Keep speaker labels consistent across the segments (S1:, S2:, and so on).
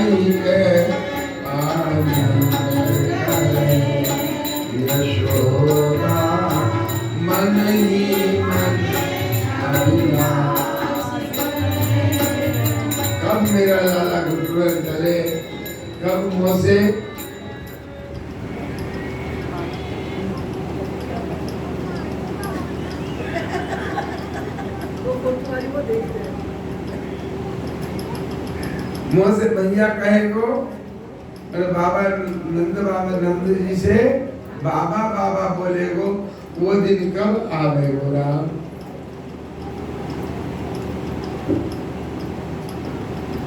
S1: माई के आनंद करे यशोदा मन ही मन अभिलाष। कब मेरा लाला घुटुरन चले, कब मुँह से मुँह से भैया कहे को, बाबा नंद जी से बाबा बाबा बोले को, वो दिन कब आवे गो राम।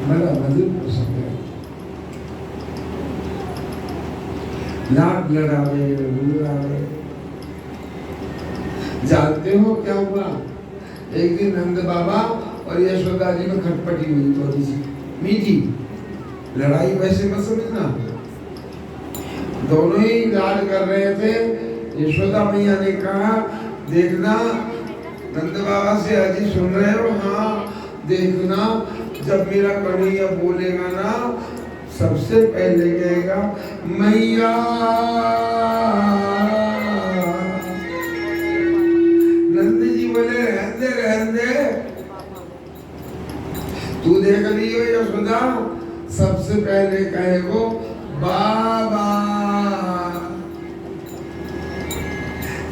S1: बड़ा मधुर प्रसंग है। लाभ लड़ावे लड़ावे। जानते हो क्या हुआ? एक दिन नंद बाबा और यशोदा जी में खटपटी हुई थोड़ी सी मीठी। लड़ाई वैसे मत समझना, दोनों ही लाड कर रहे थे। यशोदा मैया ने कहा, देखना नंद बाबा से अजी सुन रहे हो? हाँ देखना, जब मेरा कन्हैया बोलेगा ना, सबसे पहले कहेगा मैया। नंद जी बोले रहने दे, तू देख लियो यशोदा, सबसे पहले कहे वो बाबा।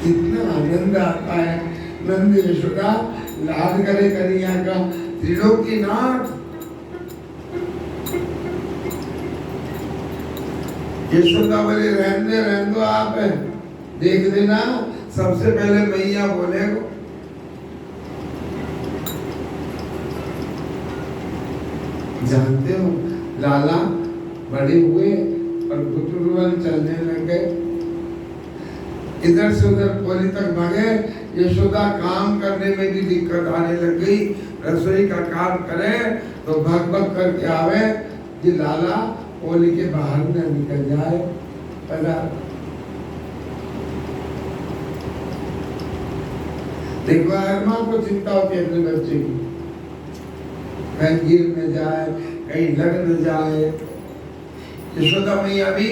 S1: कितना आनंद आता है। नंद यशोदा लाड करे कन्हैया का, त्रिलोकीनाथ। यशोदा बोले रहने दो आप, देख देना, सबसे पहले मैया बोले को। जानते हो लाला बड़े हुए और घुटुरवन चलने लगे, इधर से उधर कोली तक भागे। यशोदा काम करने में भी दिक्कत आने लग गई। रसोई का काम करे तो भग भग करके आवे कि लाला कोली के बाहर न निकल जाए। देखो हर माँ को चिंता होती है अपने बच्चे की, कहीं गिर न जाए, कहीं लग न जाए। यशोदा मैया भी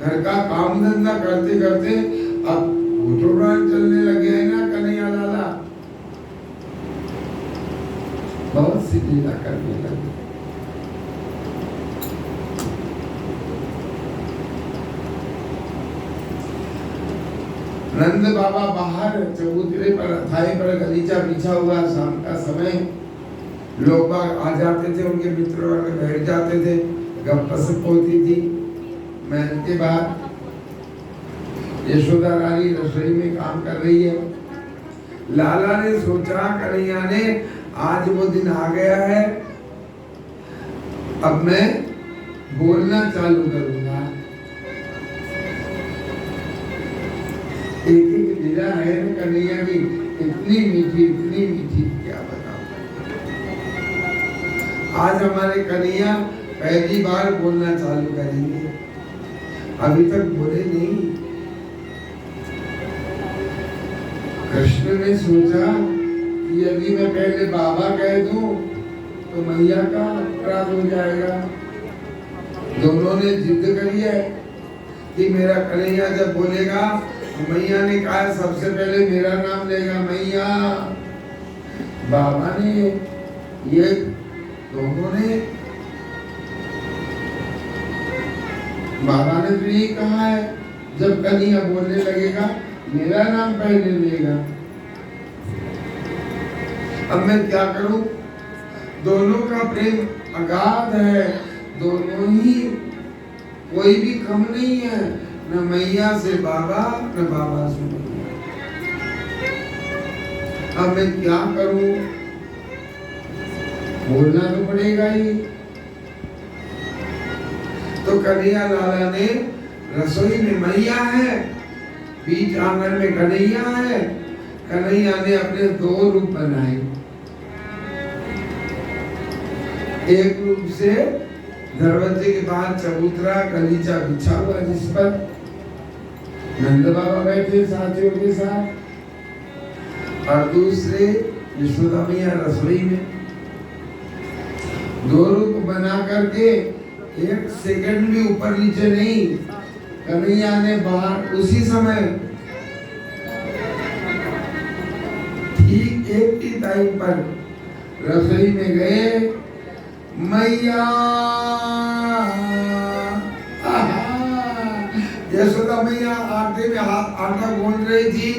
S1: घर का काम धंधा करते करते अब घुटुरन चलने लगे हैं ना कन्हैया लाला, बहुत सी लीला करने लगे। नंद बाबा बाहर चबूतरे पर अथाई पर गलीचा बिछा हुआ, शाम का समय, लोग बाग आ जाते थे, उनके मित्र वर्ग बैठ जाते थे, गपशप होती थी। महल के बाद यशोदा रानी रसोई में काम कर रही है। लाला ने सोचा, कन्हैया ने, आज वो दिन आ गया है, अब मैं बोलना चालू करूंगा। एक एक लीला है कन्हैया की, इतनी मीठी, क्या बताऊं। आज हमारे कन्हैया पहली बार बोलना चालू करेंगे, अभी तक बोले नहीं। कृष्ण ने सोचा कि यदि मैं पहले बाबा कह दूं तो मैया का अपराध हो जाएगा। दोनों ने जिद करी है कि मेरा कन्हैया जब बोलेगा, मैया ने कहा सबसे पहले मेरा नाम लेगा मैया। बाबा ने, ये दोनों ने, बाबा ने तो यही कहा है, जब कन्हैया बोलने लगेगा मेरा नाम पहले लेगा। अब मैं क्या करूं? दोनों का प्रेम अगाध है, दोनों ही, कोई भी कम नहीं है, न मैया से बाबा न बाबा से मैया। अब मैं क्या करूं? बोलना तो पड़ेगा ही। तो कन्हैया लाला ने, रसोई में मैया है, बीच आंगन में कन्हैया है। कन्हैया ने अपने दो रूप बनाए। एक रूप से दरवाजे के बाहर चबूतरा गलीचा बिछा हुआ, जिस पर नंद बाबा बैठे साथियों के साथ, और दूसरे यशोदा मैया रसोई में। दो रूप बना करके एक सेकंड भी ऊपर नीचे नहीं। कन्हैया ने बाहर उसी समय ठीक एक ही टाइम पर रसोई में गए, मैया यशोदा मैया आटे में आटा गूंद रही थी।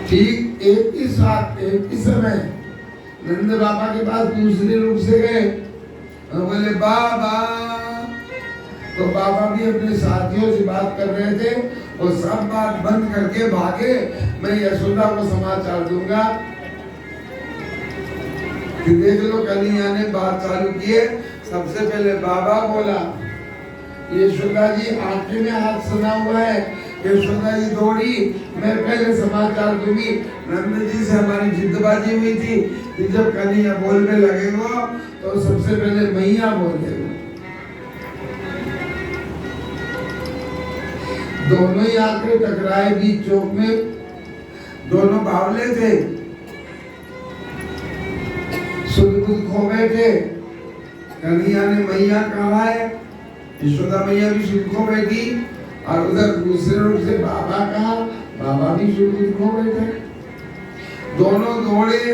S1: ठीक एक ही साथ एक ही समय नंद बाबा के पास दूसरे रूप से गए और बोले बाबा। तो बाबा भी अपने साथियों से बात कर रहे थे और सब बात बंद करके भागे, मैं यशोदा को समाचार दूंगा। देख लो कन्हैया ने बात चालू किए। सबसे पहले बाबा बोला, यशोदा जी आटे में हाथ सना हुआ है। यशोदा जी दौड़ी, मैं पहले समाचार दूंगी। नंद जी से हमारी जिद्दबाजी हुई थी कि जब कन्हैया बोलने लगेगा तो सबसे पहले मैया बोलेगा। दोनों ही आके टकराए बीच चौक में। दोनों बावले थे, सुध बुध खो गए थे। कन्हैया ने मैया कहा है, यशोदा मैया भी सुध खो गई थी और उधर दूसरे रूप से बाबा कहा, बाबा भी सुध बुध खो गए थे। दोनों दौड़े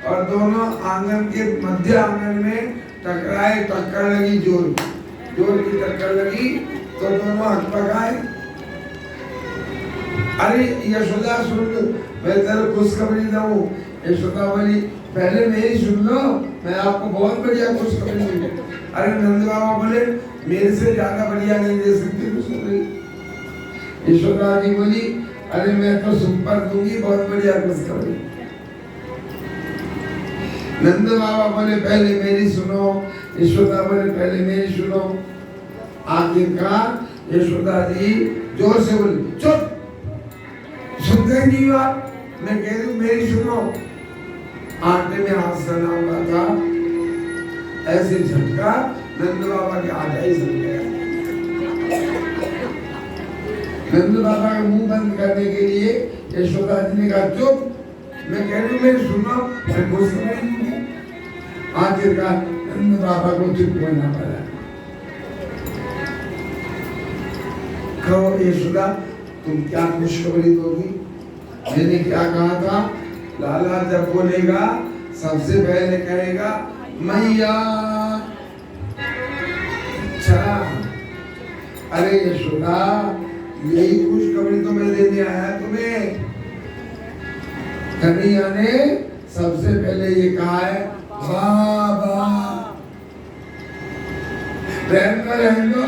S1: और दोनों आंगन के मध्य आंगन में टकराए। टक्कर लगी, जोर की टक्कर लगी तो दोनों हकपकाए। अरे यशोदा सुन, मैं तेरे खुशखबरी दूं। यशोदा बोली, पहले मेरी सुन लो, मैं आपको बहुत बढ़िया खुशखबरी दूंगी। अरे नंद बाबा बोले, मेरे से ज्यादा बढ़िया नहीं दे सकती खुशखबरी। यशोदा जी बोली, अरे मैं तो सुपर दूंगी, बहुत बढ़िया खुशखबरी। नंद बाबा बोले, पहले मेरी सुनो। यशोदा बोले, पहले मेरी सुनो। आखिरकार यशोदा जी जोर से बोली, चुप, सुनते नहीं हुआ, मैं कह रही हूँ मेरी सुनो। आटे में हाथ सना हुआ था, ऐसे झटका नंद बाबा के आटा ही सन गया। नंद बाबा का मुंह बंद करने के लिए यशोदा जी ने कहा, चुप, मैं कह रही हूँ मेरी सुनो, मैं कुछ समझ नहीं। आखिरकार नंद बाबा को चुप होना पड़ा। कहो यशोदा, तुम क्या खुशखबरी दोगी? मैंने क्या कहा था? लाला जब बोलेगा सबसे पहले कहेगा मैया। अच्छा, अरे यशोदा, यही खुशखबरी तो मैं देने आया तुम्हें। कन्हैया ने सबसे पहले ये कहा है, बाबा। रहने दो,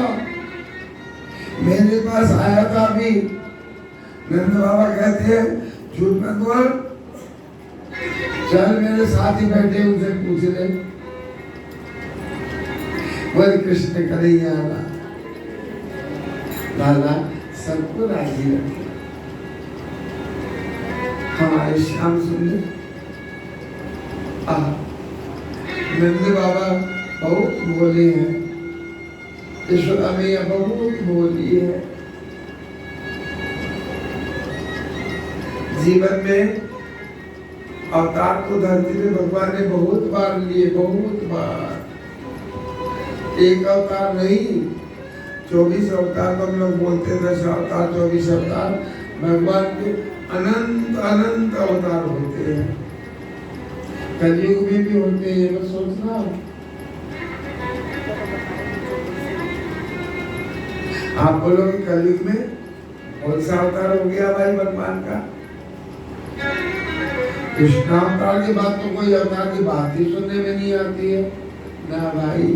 S1: मेरे पास आया था अभी। नंद बाबा कहते हैं, झूठ मत बोल, चल मेरे साथ ही बैठे उनसे पूछ ले। बोल कृष्ण कन्हैया लाला सबको राजी रखे। हमारे श्याम सुंदर नंद बाबा बहुत बोले हैं, यशोदा मैया बहुत बोली है। जीवन में अवतार को धरती में भगवान ने बहुत बार लिए, बहुत बार। एक अवतार नहीं, 24 अवतार तो हम लोग बोलते, 10 अवतार 24 अवतार। भगवान के अनंत अनंत अवतार होते हैं, कलयुग में भी होते हैं। बस सोचना, आप बोलोगे कलयुग में कौन सा अवतार हो गया भाई भगवान का? कृष्ण अवतार के बाद तो कोई अवतार की बात ही सुनने में नहीं आती है ना भाई।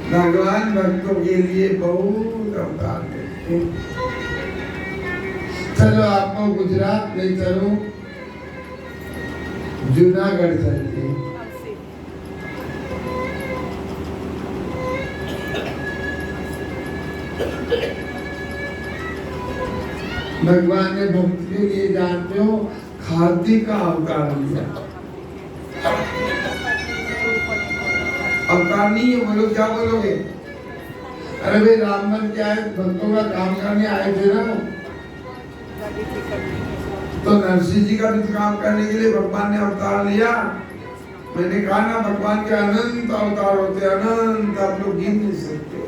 S1: भगवान भक्तों के लिए बहुत अवतार देते। चलो आपको गुजरात में चलूं, जूनागढ़ चलते हैं। भगवान ने भक्त के लिए, जानते हो, खादी का अवतार लिया। अवतार नहीं है, बोलो क्या बोलोगे? अरे भाई रामबन क्या है, भक्तों का काम करने आए थे ना, तो नरसिंह जी का भी काम करने के लिए भगवान ने अवतार लिया। मैंने कहा ना भगवान के अनंत अवतार होते, अनंत, आप लोग गिन नहीं सकते।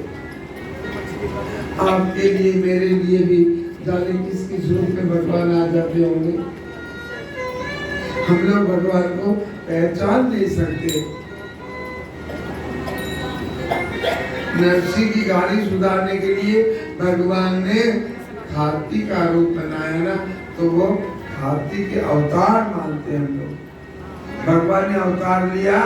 S1: आपके लिए मेरे लिए भी जाने किस किस रूप में भगवान आ जाते होंगे। हम लोग भगवान को पहचान नहीं सकते। नरसिंह की गाड़ी सुधारने के लिए भगवान ने हाथी का रूप बनाया ना, तो वो हाथी के अवतार मानते हैं हम लोग। भगवान ने अवतार लिया,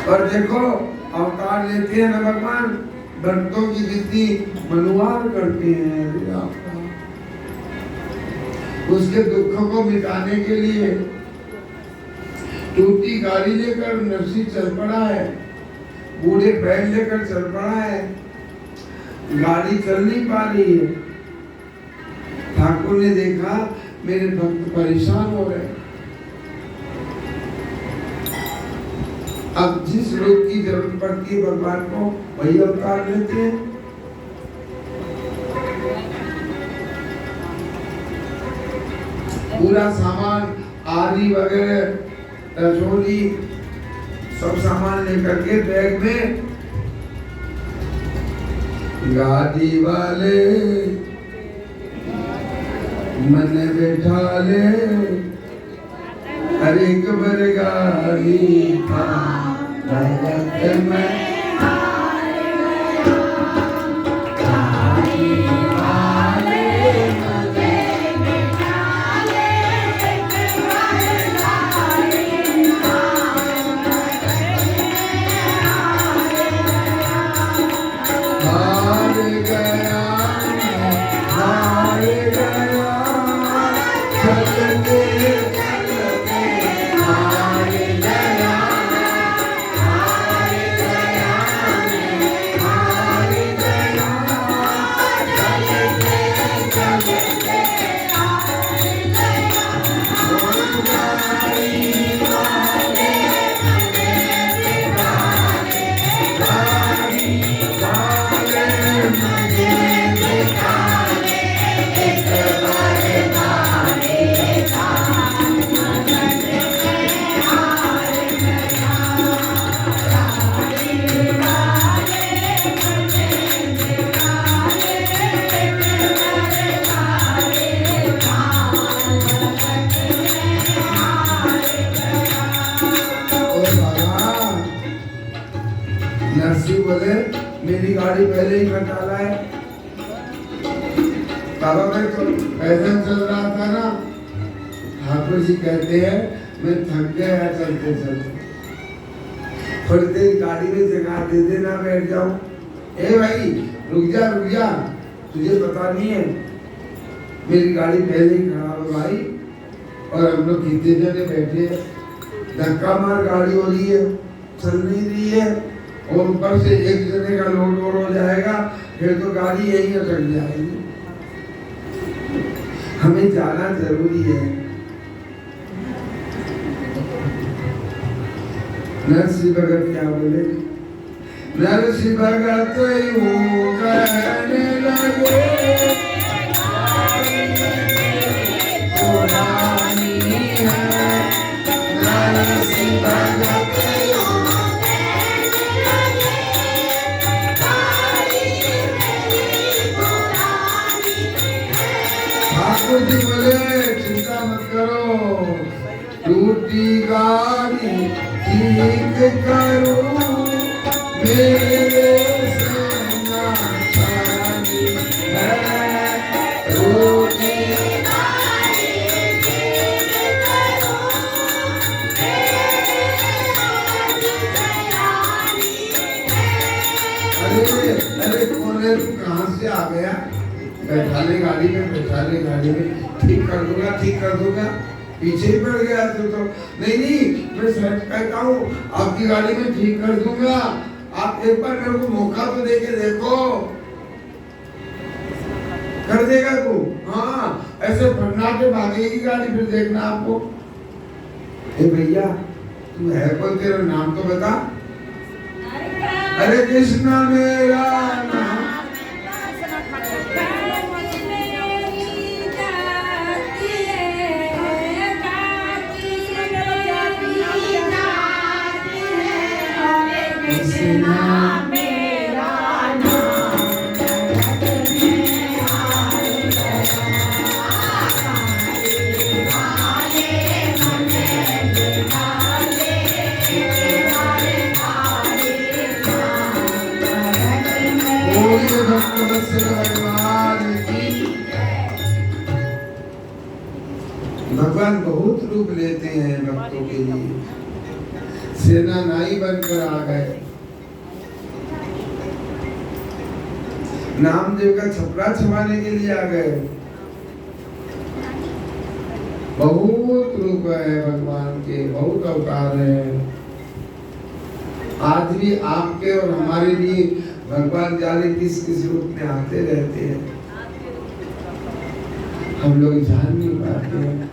S1: और देखो अवतार लेते हैं ना भगवान, भक्तों की कितनी मनुवार करते हैं। उसके दुखों को मिटाने के लिए टूटी गाड़ी लेकर नरसिंह चल पड़ा है, बूढ़े बैल लेकर चल पड़ा है, गाड़ी चल नहीं पा रही है। ठाकुर ने देखा मेरे भक्त परेशान हो रहे, अब जिस रूप की जरूरत पड़ती है भगवान को वही अवतार लेते हैं। पूरा सामान आदि वगैरह रसोई सब सामान लेकर के बैग में, गाड़ी वाले मन बैठा ले, अरे कबर गाड़ी था भगत में बोले मेरी गाड़ी पहले ही खटाला है। बाबा मैं तो पैदल चल रहा था ना, ठाकुर जी कहते हैं मैं थक गया चलते चलते, थोड़ी देर गाड़ी में जगह दे देना, बैठ जाऊं। ए भाई रुक जा, तुझे पता नहीं है मेरी गाड़ी पहले ही खराब है भाई, और हम लोग कितने जने बैठे, धक्का मार गाड़ी हो रही है, चल नहीं रही है, और ऊपर से एक जने का लोड और हो जाएगा, फिर तो गाड़ी यही अटक जाएगी। हमें जाना जरूरी है। नरसिंह भगत क्या बोले? नरसिंह भगत यूं कहने लगे, पुरानी है नरसिंह भगत जी बोले चिंता मत करो, टूटी गाड़ी ठीक करो, मेरे सेना छानी है, टूटी गाड़ी ठीक करो, अरे कोने तू कहाँ से आ गया? बैठा ले गाड़ी में, ठीक कर दूंगा, पीछे ही पड़ गया तो नहीं मैं सच कहता हूँ, आपकी गाड़ी में ठीक कर दूंगा, आप एक बार मेरे को मौका तो दे के देखो। कर देगा तू? हाँ, ऐसे फटना के भागेगी गाड़ी, फिर देखना आपको। ए भैया तू है कौन, तेरा नाम तो बता। अरे कृष्णा मेरा नाम, वत्सल भगवान की। भगवान बहुत रूप लेते हैं भक्तों के लिए। सेना नाई बनकर आ गए, नामदेव का छपरा छुपाने के लिए आ गए। बहुत रूप है भगवान के, बहुत अवतार है। आज भी आपके और हमारे लिए भगवान जाने किस किस रूप में आते रहते हैं, हम लोग जान नहीं पाते हैं।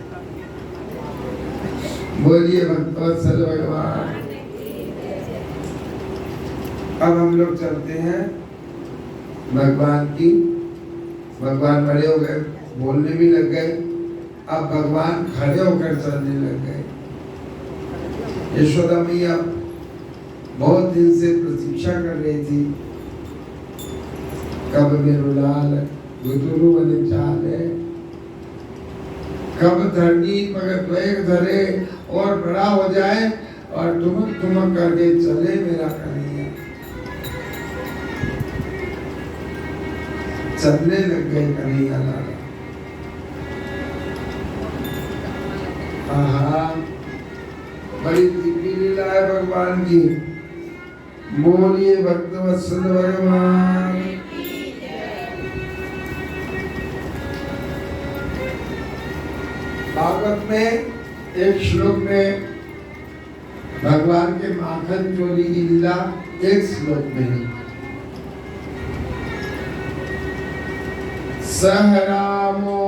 S1: बोलिए भक्तवत्सल भगवान। अब हम लोग चलते हैं भगवान की। भगवान बड़े हो गए, बोलने भी लग गए। अब भगवान खड़े होकर चलने लग गए। यशोदा मैया बहुत दिन से प्रतीक्षा कर रही थी, कब मेरो लाल गुदुरु बने चाले, कब धरनी मगर द्वैक धरे और बड़ा हो जाए और ठुमक ठुमक करके चले मेरा कन्हैया। चलने लग गए कन्हैया लाला। आहा, बड़ी दिव्य लीला है भगवान की। बोलिए भक्तवत्सल भगवान। भागवत में एक श्लोक में भगवान के माखन चोरी की लीला एक श्लोक में ही। सह रामो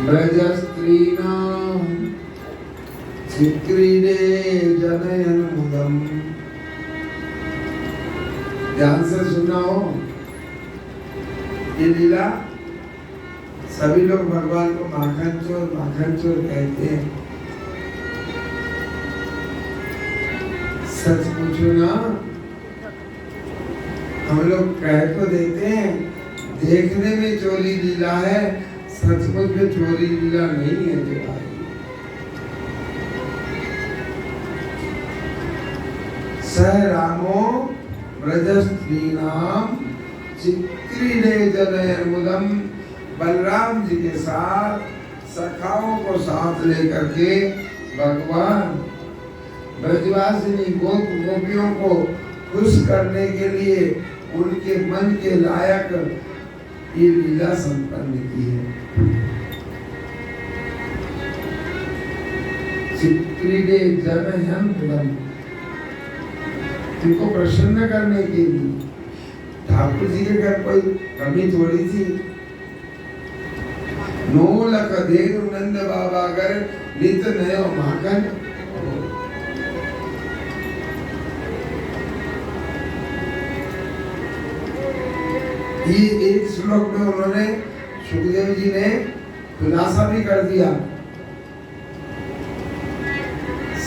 S1: ब्रजस्त्रीणां चिक्रीडे जनयन मुदम। ध्यान से सुना हो ये लीला। सभी लोग भगवान को माखन चोर कहते हैं। सच पूछो ना, हम लोग कह तो देते हैं, देखने में चोरी लीला है, सचमुच में चोरी लीला नहीं है। जो भाई सह रामो ब्रजस्त्रीणां चिक्रीडे जनयन मुदम। बलराम जी के साथ सखाओं को साथ लेकर के भगवान ब्रजवासिनी गोपियों को खुश करने के लिए उनके मन के लायक ये लीला संपन्न की है। चिक्रीडे जनयन मुदम, उनको प्रसन्न करने के लिए। ठाकुर जी के घर कोई कमी थोड़ी थी। नो लख धेनु नंद बाबा घर नित नयो माखन। ये एक श्लोक में उन्होंने, सुखदेव जी ने खुलासा भी कर दिया।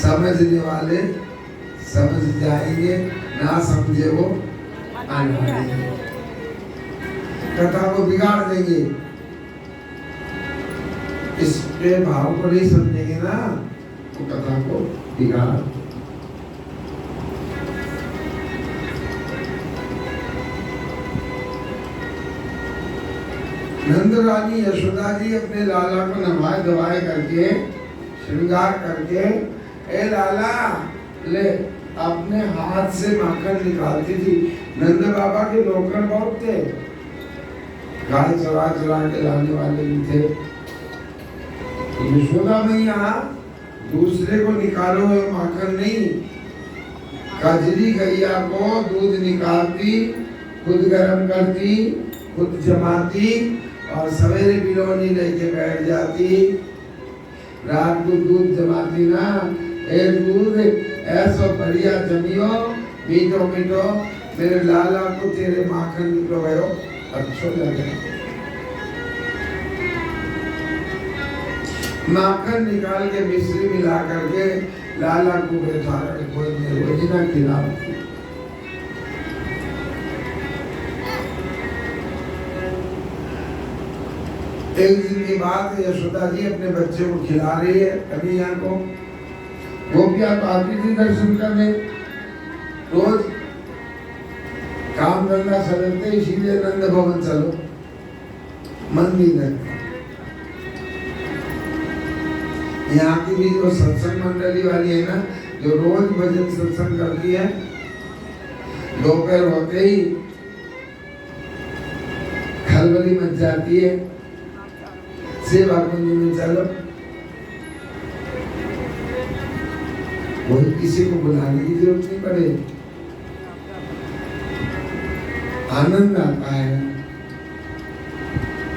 S1: समझने वाले समझ जाएंगे, ना समझे वो अनजाने कथा को बिगाड़ देंगे। इसके भाव को नहीं समझेंगे ना तो कथा को बिगाड़। नंद रानी यशोदा जी अपने लाला को नवाए धवाए करके, श्रृंगार करके, ए लाला ले, अपने हाथ से माखन निकालती थी। नंद बाबा के नौकर बहुत थे, गाय चरा चरा के लाने वाले भी थे। यशोदा मैया दूसरे को निकालो हुए माखन नहीं, कजरी गैया को दूध निकालती, खुद गर्म करती, खुद जमाती और सवेरे बिलोनी लेके बैठ जाती। रात को दूध जमाती ना, ए दूध ऐसा बढ़िया जमियो, मीठो मीठो, मेरे लाला को तेरे माखन निकलो गयो, अच्छो लगे। माखन निकाल के मिश्री मिला करके लाला को बैठा कर रोजिना खिलाती। एक दिन की बात, यशोदा जी अपने बच्चे को खिला रही है, कन्हैया को। गोपियां तो आती थी दर्शन करने, रोज काम काम धंधा सलगते, इसीलिए नंद भवन चलो, मन नहीं लगता। यहाँ की भी जो सत्संग मंडली वाली है ना, जो रोज भजन सत्संग करती है, दोपहर होते ही खलबली मच जाती है, सेवा कुंज में चलो। वही किसी को बुलाने की जरूरत नहीं पड़े, आनंद आता है,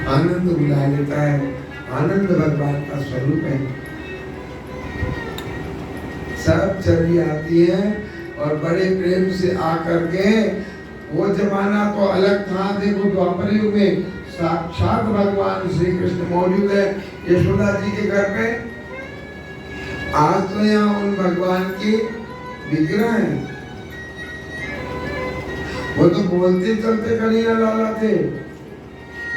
S1: आनंद बुला लेता है। आनंद भगवान का स्वरूप है। सब चली आती है और बड़े प्रेम से आकर के, वो जमाना तो अलग था। देखो द्वापर युग में साक्षात भगवान श्री कृष्ण मौजूद है यशोदा जी के घर पे। आज तो यहाँ उन भगवान की विग्रह है। वो तो बोलते चलते कन्हैया लाला थे।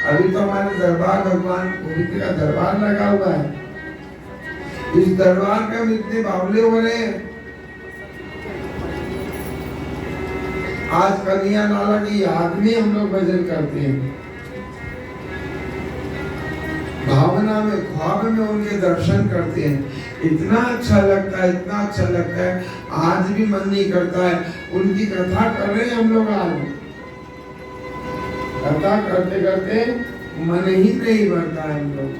S1: अभी तो हमारे दरबार भगवान गोविंद का दरबार लगा हुआ है। इस दरबार में हम इतने बावले हो रहे हैं। आज कन्हैया लाला की याद में हम लोग भजन करते हैं, भावना में, ख्वाब में उनके दर्शन करते हैं। इतना अच्छा लगता है, इतना अच्छा लगता है। आज भी मन नहीं करता है। उनकी कथा कर रहे हैं हम लोग। आज कथा करते करते मन ही नहीं भरता है हम लोग।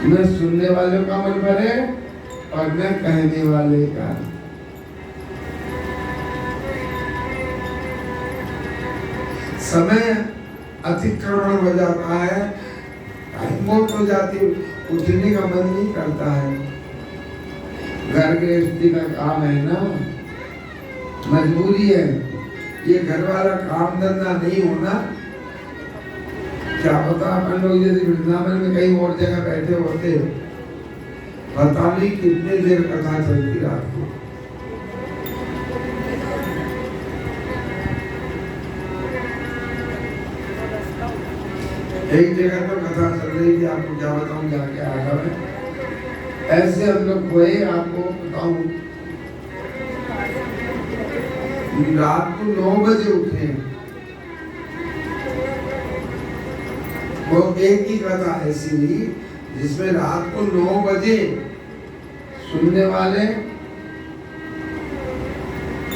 S1: न सुनने वाले का मन भरे और न कहने वाले का। समय अतिक्रमण हो जाता है, बहुत हो जाती, उठने का मन नहीं करता है। घर गृहस्थी का काम है ना, मजबूरी है। ये घर वाला काम धंधा नहीं होना, क्या पता अपन लोग यदि वृंदावन में कहीं और जगह बैठे होते, पता नहीं कितने देर कथा चलती रात को। एक जगह पर कथा चल रही थी, आपको क्या बताऊं, जाके आया मैं। ऐसे हम लोग खोए, आपको बताऊं, रात को 9 बजे उठे। वो एक ही कथा ऐसी हुई जिसमें रात को 9 बजे सुनने वाले,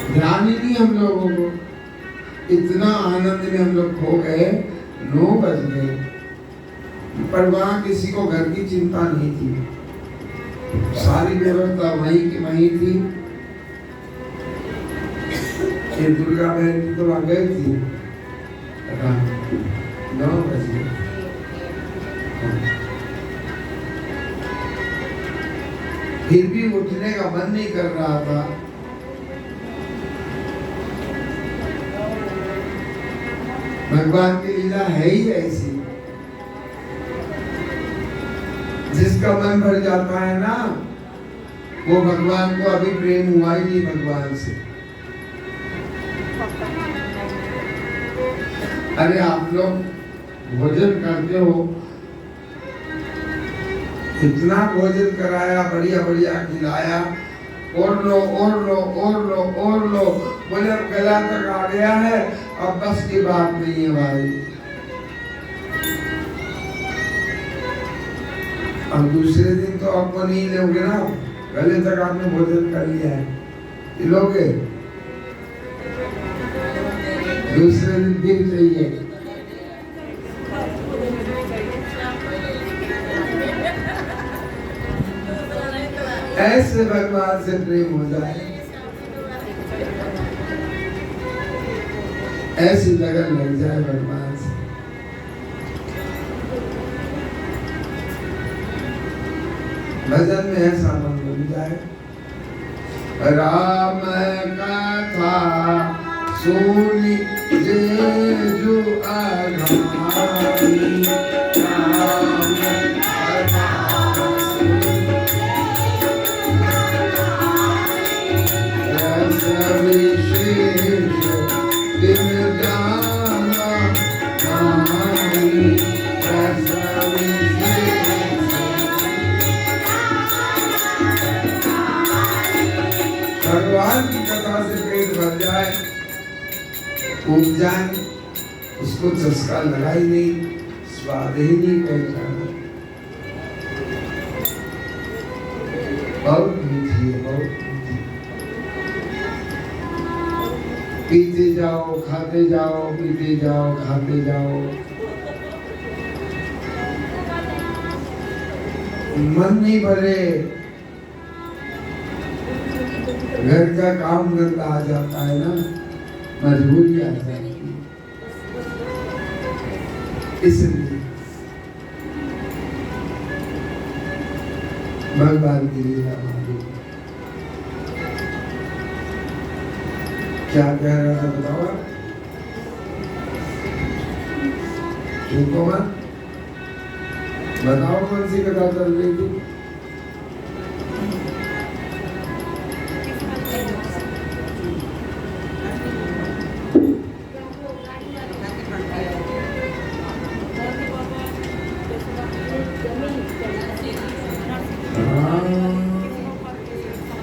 S1: ध्यान ही नहीं हम लोगों को। इतना आनंद में हम लोग खो गए। 9 बज गए, पर वहां किसी को घर की चिंता नहीं थी। सारी व्यवस्था वहीं की वहीं थी। ये दुर्गा बहन तो वहां गई थी। 9 बजे फिर भी उठने का मन नहीं कर रहा था। भगवान की लीला है ही ऐसी। जिसका मन भर जाता है ना, वो भगवान को अभी प्रेम हुआ ही नहीं भगवान से। अरे आप लोग भोजन करते हो, इतना भोजन कराया, बढ़िया बढ़िया खिलाया, और लो और लो और लो और लो, बोले अब गला तक आ गया है, अब बस की बात नहीं है भाई। अब दूसरे दिन तो आपको नहीं लोगे ना, गले तक आपने भोजन कर लिया है, लोगे दूसरे दिन फिर चाहिए। ऐसे भगवान से प्रेम हो जाए, ऐसी लगन लग जाए भगवान से। भजन में ऐसा मन बन जाए। राम कथा सुनी जेजु अघाई, राम कथा रस विशेष दिन जाना आई, रस भगवान की कथा से पेट भर जाए उग जाए, उसको चस्का लगा ही नहीं, स्वाद ही नहीं पहचाना। बहुत मीठी है, बहुत मीठी। पीते जाओ, खाते जाओ, पीते जाओ, खाते जाओ, मन नहीं भरे, घर का काम धंधा आ जाता है ना, मजबूरी आ जाती है, इसलिए भगवान की लीला मालूम। क्या कह रहा था बताओ? चुप मत, बताओ कौन सी कथा चल रही थी?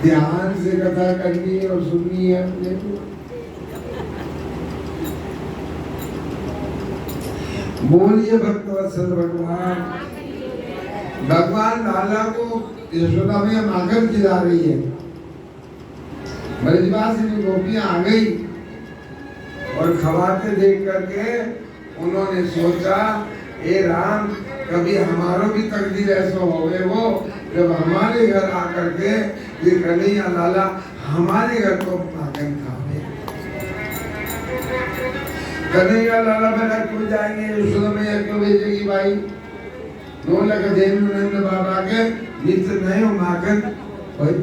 S1: ध्यान से कथा करनी और सुननी है अपने को। बोलिए भक्तवत्सल भगवान। भगवान लाला को यशोदा मैया माखन खिला रही है, ब्रजवासिनी गोपियां आ गई और खवाते देख करके उन्होंने सोचा, ए राम, कभी हमारो भी तकदीर ऐसा होवे वो जब हमारे घर आकर के ये कन्हैया लाला हमारे घर को माखन खावे। कन्हैया लाला मेरा क्यों जाएंगे, यशोदा मैया क्यों भेजेगी भाई? नो लगा नंद बाबा के नित्य नहीं हो माखन भाई,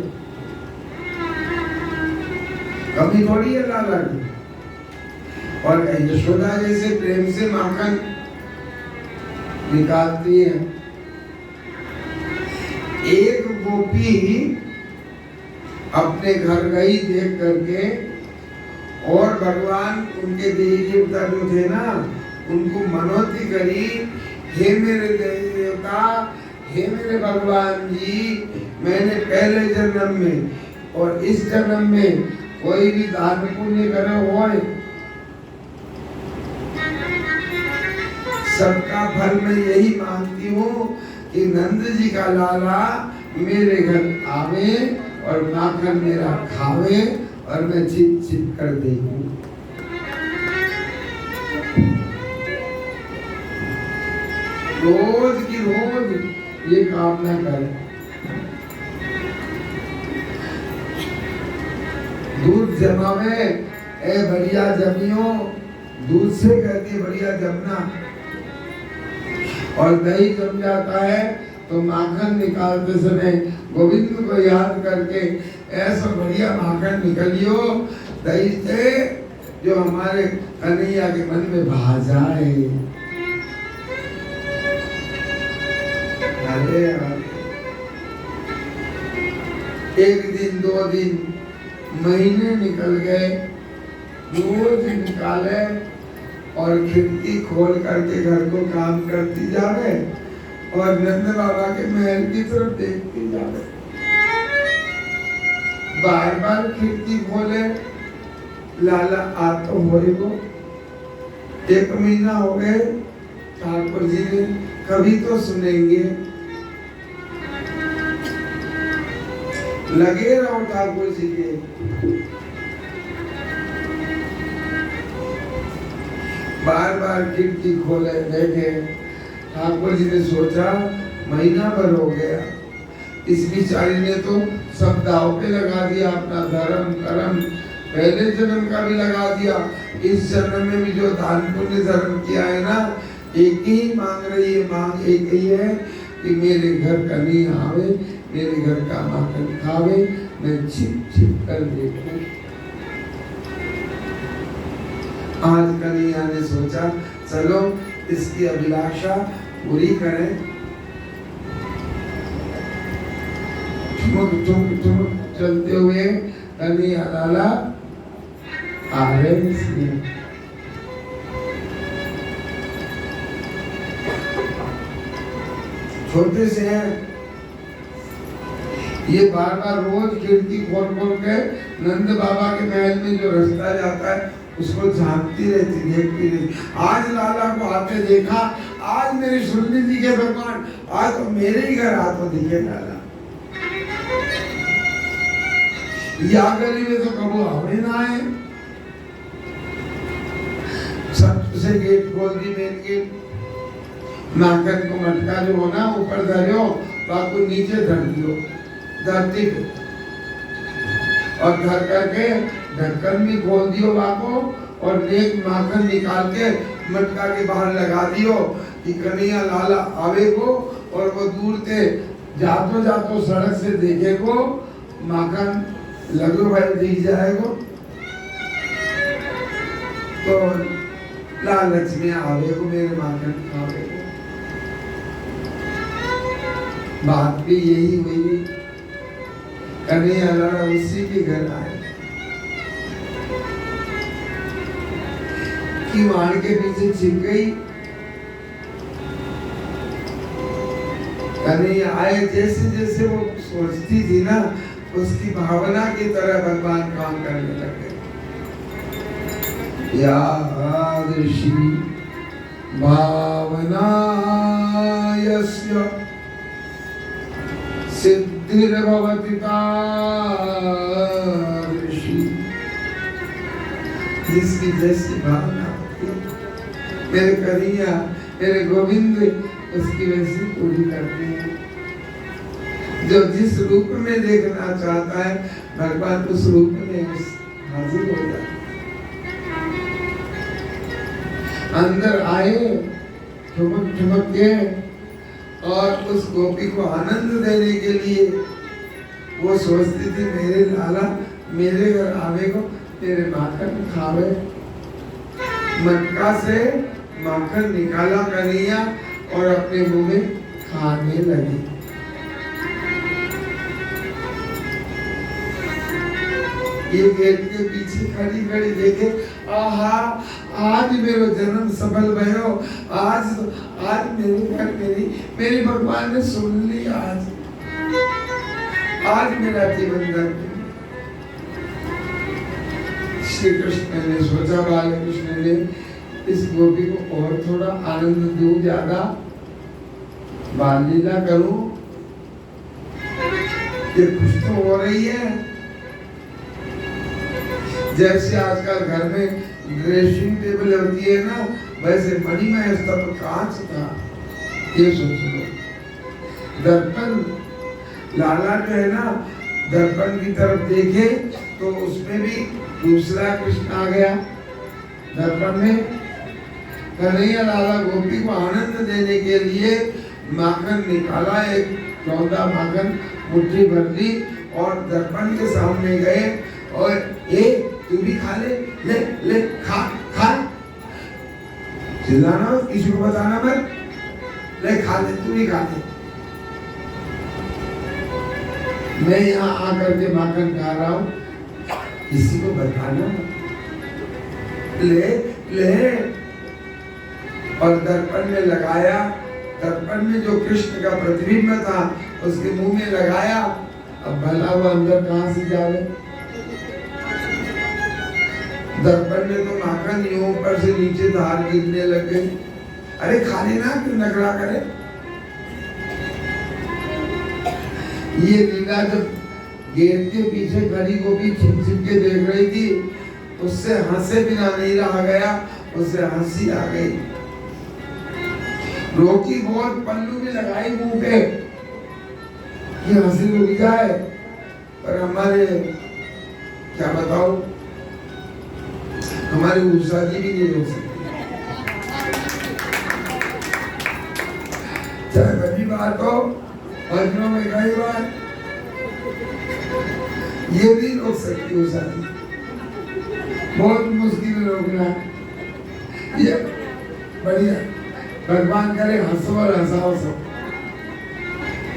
S1: कभी थोड़ी है लाला की। और यशोदा जैसे प्रेम से माखन निकालती है। एक गोपी अपने घर गई देख करके, और भगवान उनके देवी देवता जो थे ना, उनको मनौती करी, हे मेरे देवी देवता, हे मेरे भगवान जी, मैंने पहले जन्म में और इस जन्म में कोई भी दान पुण्य करे होए, सबका फल मैं यही मांगती हूँ कि नंद जी का लाला मेरे घर आवे और माखन मेरा खावे और मैं छिप छिप कर देखूं। रोज की रोज ये कामना करें। दूध जमावे, ए बढ़िया जमियो, दूध से कहती बढ़िया जमना। और दही जम जाता है तो माखन निकालते समय गोविंद को याद करके ऐसा बढ़िया माखन निकलियो दही से जो हमारे कन्हैया के मन में भा जाए। एक दिन, 2 दिन, महीने निकल गए, रोज निकाले और खिड़की खोल करके घर को काम करती जावे और नंद बाबा के महल की तरफ देखती जावे। बार बार खिड़की खोले, लाला आ तो होए वो। 1 महीना हो गए, ठाकुर जी ने कभी तो सुनेंगे, लगे रहो ठाकुर जी के। बार बार खिड़की खोले, देखे, ठाकुर जी ने सोचा महीना भर हो गया, इस बिचारी ने तो सब दाव पे लगा दिया, अपना धर्म कर्म पहले जन्म का भी लगा दिया, इस जन्म में भी जो दान पुण्य धर्म किया है ना, एक ही मांग रही है, मांग एक ही है कि मेरे घर कन्हैया आवे, मेरे घर का माखन खावे, मैं छिप छिप कर देखूं। आज कन्हैया ने सोचा चलो इसकी अभिलाषा पूरी करें। ठुमक ठुमक ठुमक चलते हुए कन्हैया लाला आ रहे इसलिए छोटे से हैं, ये बार बार रोज खिड़की खोल खोल के नंद बाबा के महल में जो रास्ता जाता है उसको झांकती रहती, देखती रहती। आज लाला को आते देखा, आज मेरी सुननी जी के भगवान, आज तो मेरे ही घर आते दिखे लाला। या गली में तो कबो हमें ना आए। सबसे गेट खोल दी, मेन गेट। नाकन को मटका जो होना ऊपर धरियो, बाको नीचे धर दियो धरती पे, और धर करके ढक्कन भी खोल दियो बाको, और एक माखन निकाल के मटका के बाहर लगा दियो कि कन्हैया लाला आवे को, और वो दूर से जातो जातो सड़क से देखे को माखन लगो भाई दिख जाएगो, तो लाल लक्ष्मी आवे को मेरे माखन खावे को। बात भी यही हुई, कन्हैया लाला उसी के घर आए। किवाड़ के पीछे छिप गई। कन्हैया आए, जैसे जैसे वो सोचती थी ना, उसकी भावना की तरह भगवान काम करने लगे। यादृशी भावना यस्य सिद्धिर्भवति तादृशी। जिसकी जैसी भावना मेरे कन्हैया, मेरे गोविंद उसकी वैसी पूरी करते हैं। जो जिस रूप में देखना चाहता है भगवान उस रूप में हाजिर हो जाए। अंदर आए ठुमक ठुमक के, और उस गोपी को आनंद देने के लिए वो सोचती थी मेरे लाला मेरे घर आवे को, तेरे माखन खावे। मटका से माखन निकाला कन्हैया और अपने मुंह में खाने लगी। ये गेट के पीछे खड़ी खड़ी देखे, आहा आज मेरा जन्म सफल भयो, आज मेरे घर मेरी भगवान ने सुन ली, आज मेरा जीवन धन्य। श्री कृष्ण ने सोचा, बाल कृष्ण ने इस गोपी को और थोड़ा आनंद दूं, ज्यादा बाल लीला करूं, ये खुश तो हो रही है। जैसे आजकल घर में ड्रेसिंग टेबल होती है ना, वैसे मणिमय स्तंभ कांच था। ये सोच लो, दर्पण लाला जो है ना, दर्पण की तरफ देखे तो उसमें भी दूसरा कृष्ण आ गया दर्पण में। कन्हैया लाला गोपी को आनंद देने के लिए माखन निकाला, एक चौदा माखन मुट्ठी भर ली और दर्पण के सामने गए, और तू भी खा ले, ले ले खा खा, चिल्लाना किसी को बताना मत, ले खा ले, तू भी खा ले। मैं यहाँ आकर के माखन खा रहा हूँ, किसी को बताना मत, ले ले। और दर्पण में लगाया, दर्पण में जो कृष्ण का प्रतिबिंब था उसके मुंह में लगाया। अब भला वो अंदर कहाँ से जावे? दर्पण में तो माखन यूं ऊपर से नीचे धार गिरने लगे। अरे खा लेना, क्यों नखरा करे? ये लीला जब गेट के पीछे खड़ी गोपी छिप छिप के देख रही थी, उससे हंसे बिना नहीं रहा गया, उससे हंसी आ गई। रोकी बहुत, पल्लू भी लगाई मुंह पे कि हंसी रुक जाए, पर हमारे क्या बताओ, हमारी उषा जी भी नहीं रोक सकती। चाहे बड़ी बात हो, भजनों में कई बार ये नहीं रोक सकती उषा जी, बहुत मुश्किल रोकना। ये बढ़िया, भगवान करे हंसो और हंसाओ सब,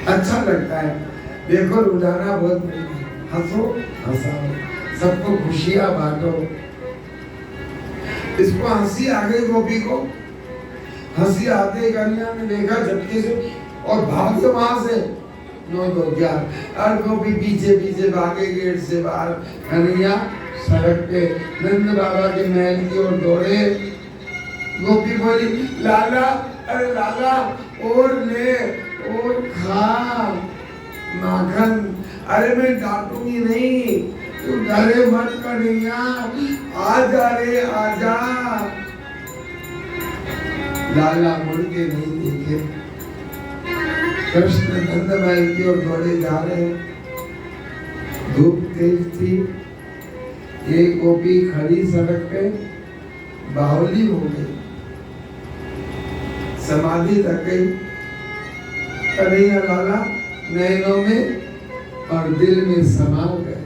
S1: अच्छा लगता है। देखो रोजाना बहुत हंसो हंसाओ, सबको खुशियां बांटो। इसको हंसी आ गई गोपी को, हंसी आते ही कन्हैया ने देखा झटके से और भाग गए वहां से। नो दो क्या, और गोपी पीछे पीछे भागे गेट से बाहर। कन्हैया सड़क पे नंद बाबा के महल की ओर दौड़े। गोपी बोली, लाला, अरे लाला, और ले और खा माखन। अरे मैं डांटूंगी नहीं, तू डरे मत कन्हैया, आजा रे आजा। लाला मुड़ के नहीं देखे। कृष्ण नंद महल की ओर दौड़े जा रहे। धूप तेज थी। एक गोपी खड़ी सड़क पे बावली हो गई, समाधि लग गई। कन्हैया लाला नैनों में और दिल में समा गए।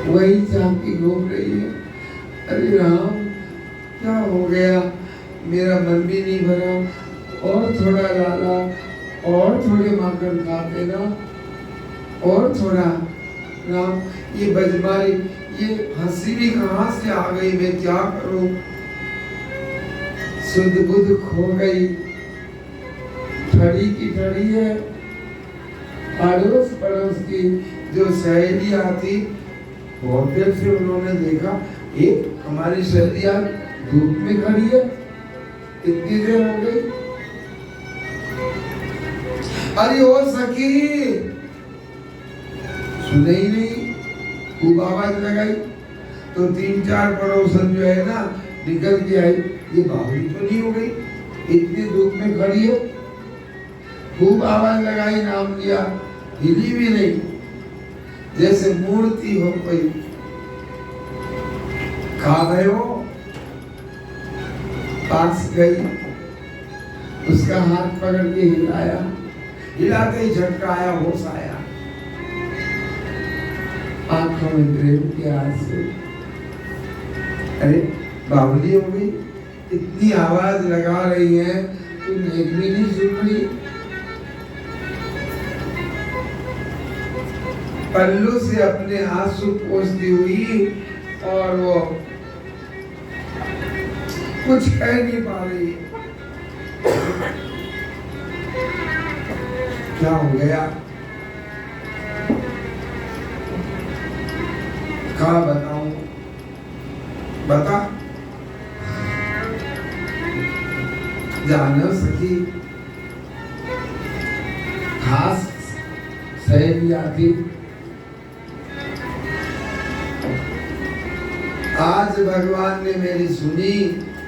S1: वही झांकी घूम रही है, अरे राम क्या हो गया, मेरा मन भी नहीं भरा, और थोड़ा लाला, और थोड़े माखन खा देना, और थोड़ा। राम ये बजमारी, ये हंसी भी कहाँ से आ गई, मैं क्या करूं। सुध बुध खो गई। ठड़ी की ठड़ी है। अड़ोस पड़ोस की जो सहेलियां थी, बहुत देर से उन्होंने देखा, हमारी सहेलियां धूप में खड़ी है, इतनी देर हो गई। अरे ओ सखी, सुने ही नहीं, खूब आवाज लगाई तो 3-4 पड़ोसन जो है ना निकल के आई। ये बावली तो नहीं हो गई, इतनी धूप में खड़ी है। खूब आवाज लगाई, नाम लिया, हिली भी नहीं, जैसे मूर्ति हो गई। खा गए हो। पास गई, उसका हाथ पकड़ के हिलाया, हिलाते ही झटका आया, होश आया। आंखों में प्रेम के आंसू। अरे बावली हो गई, इतनी आवाज लगा रही है, तुम एक भी नहीं सुन रही। पल्लू से अपने आंसू पोंछती हुई, और वो कुछ कह नहीं पा रही। क्या हो गया, क्या बताऊं, बता। जानो सखी, खास सहेलियां थी। आज भगवान ने मेरी सुनी,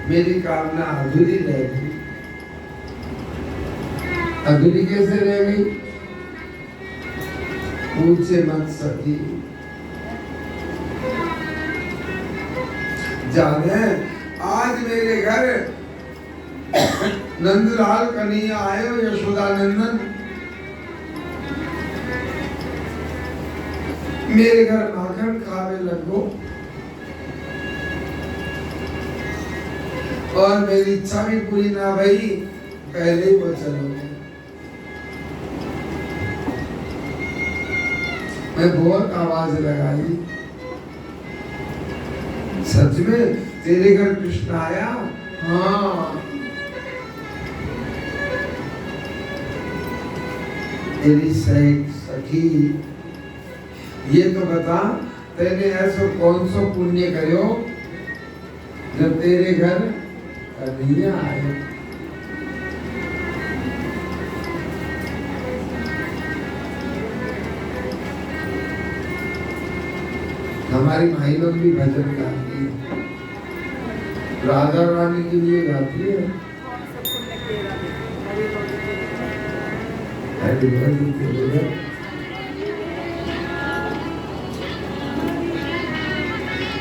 S1: मेरी कामना अधूरी रह गई। अधूरी कैसे रह गई, पूछे मत सकी। जाने आज मेरे घर नंदलाल कन्हैया आए हो, यशोदा नंदन मेरे घर माखन खावे लगो, और मेरी इच्छा भी पूरी ना भई, पहले ही वो चलो गए। मैं बहुत आवाज लगाई, सच में तेरे घर कृष्ण आया? हाँ। तेरी सखी, ये तो बता, तेने ऐसा कौन सा पुण्य करो जब तेरे घर कन्हैया आए? हमारी माई लोग भी भजन गाती है, राधा रानी के लिए गाती है।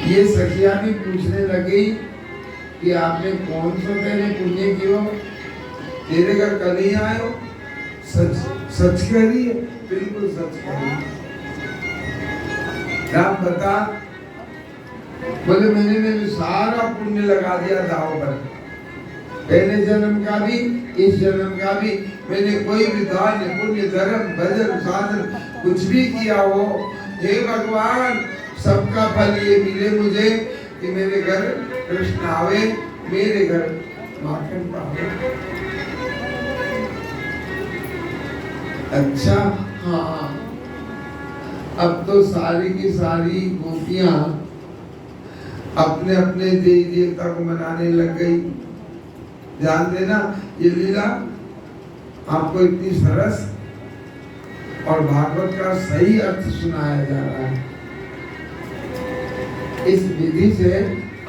S1: ये सखिया भी पूछने लगी कि आपने कौन सा तेरे पुण्य किया, तेरे घर कन्हैया आयो? सच सच कह रही है, बिल्कुल सच कह रही है। राम बता। बोले मैंने सारा पुण्य लगा दिया दाव पर, पहले जन्म का भी, इस जन्म का भी। मैंने कोई भी दान पुण्य धर्म भजन साधन कुछ भी किया हो, हे भगवान सबका फल ये मिले मुझे कि मेरे घर कृष्ण आवे, मेरे घर माखन पावे। अच्छा हाँ, अब तो सारी की सारी गोपियां अपने अपने देवी देवता को मनाने लग गई। ध्यान देना, ये लीला आपको इतनी सरस और भागवत का सही अर्थ सुनाया जा रहा है। इस विधि से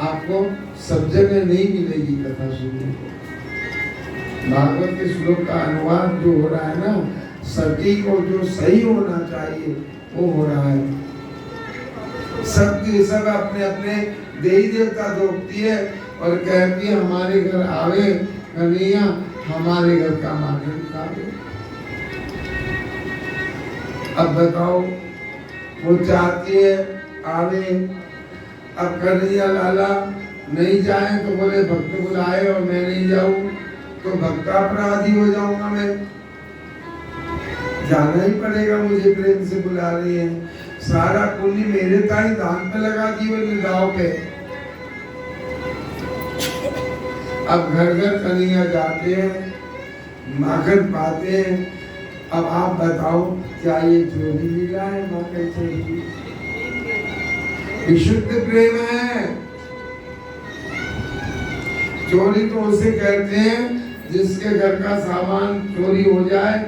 S1: आपको सब जगह नहीं मिलेगी कथा सुनने को। भागवत के श्लोक का अनुवाद जो हो रहा है ना, सटीक और जो सही होना चाहिए वो हो रहा है। सबकी सब अपने अपने देवी देवता दोखती है और कहती है हमारे घर आवे कन्हैया, हमारे घर का माखन खावे। अब बताओ, वो चाहती है आवे, अब कन्हैया लाला नहीं जाए तो बोले भक्त बुलाए और मैं नहीं जाऊं तो भक्तापराधी हो जाऊंगा मैं। जाना ही पड़ेगा, मुझे प्रेम से बुला रही है। सारा पुण्य मेरे का ही दान पे लगा दी वो निगाहों पे। अब घर घर कन्हैया जाते हैं, माखन पाते हैं। अब आप बताओ, क्या ये चोरी लीला है? माखन चोरी विशुद्ध प्रेम है। चोरी तो उसे कहते हैं जिसके घर का सामान चोरी हो जाए,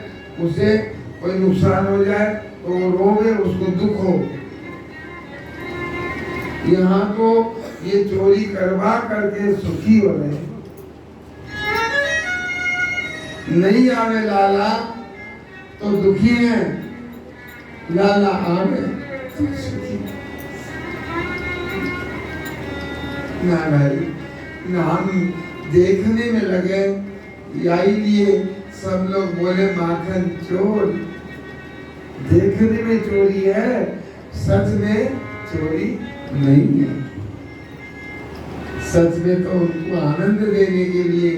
S1: उसे कोई नुकसान हो जाए तो वो रोवे, उसको दुख हो। यहाँ तो ये चोरी करवा करके सुखी हो रहे। नहीं आवे लाला तो दुखी है, लाला आवे तो सुखी। ना भाई ना, हम देखने में लगे, यही लिए सब लोग बोले माखन चोर। देखने में चोरी है, सच में चोरी नहीं है। सच में तो उनको आनंद देने के लिए